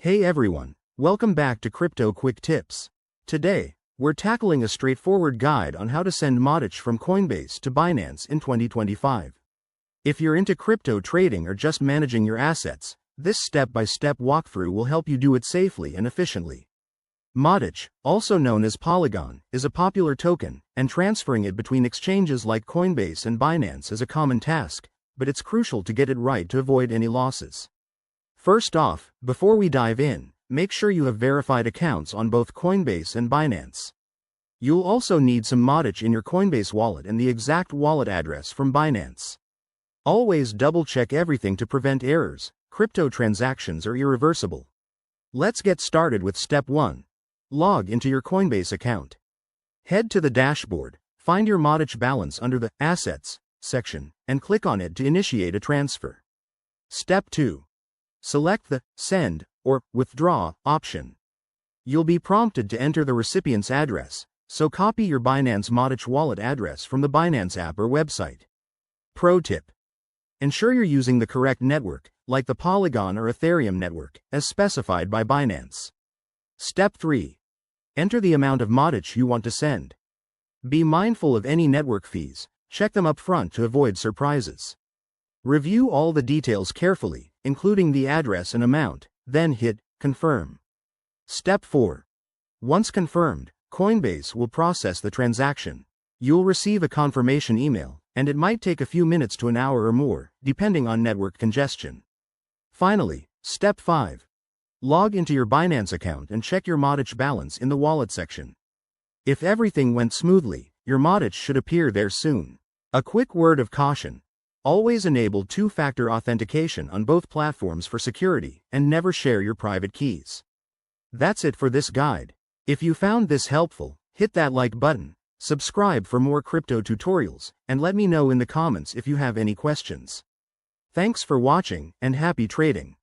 Hey everyone, welcome back to Crypto Quick Tips. Today, we're tackling a straightforward guide on how to send MATIC from Coinbase to Binance in 2025. If you're into crypto trading or just managing your assets, this step-by-step walkthrough will help you do it safely and efficiently. MATIC, also known as Polygon, is a popular token, and transferring it between exchanges like Coinbase and Binance is a common task, but it's crucial to get it right to avoid any losses. First off, before we dive in, make sure you have verified accounts on both Coinbase and Binance. You'll also need some MATIC in your Coinbase wallet and the exact wallet address from Binance. Always double-check everything to prevent errors. Crypto transactions are irreversible. Let's get started with step 1. Log into your Coinbase account. Head to the dashboard, find your MATIC balance under the Assets section, and click on it to initiate a transfer. Step 2. Select the Send or Withdraw option. You'll be prompted to enter the recipient's address, so copy your Binance MATIC wallet address from the Binance app or website. Pro tip: ensure you're using the correct network, like the Polygon or Ethereum network, as specified by Binance. Step 3. Enter the amount of MATIC you want to send. Be mindful of any network fees, check them up front to avoid surprises. Review all the details carefully, including the address and amount, then hit Confirm. Step 4. Once confirmed, Coinbase will process the transaction. You'll receive a confirmation email, and it might take a few minutes to an hour or more, depending on network congestion. Finally, Step 5. Log into your Binance account and check your MATIC balance in the Wallet section. If everything went smoothly, your MATIC should appear there soon. A quick word of caution: always enable two-factor authentication on both platforms for security, and never share your private keys. That's it for this guide. If you found this helpful, hit that like button, subscribe for more crypto tutorials, and let me know in the comments if you have any questions. Thanks for watching, and happy trading.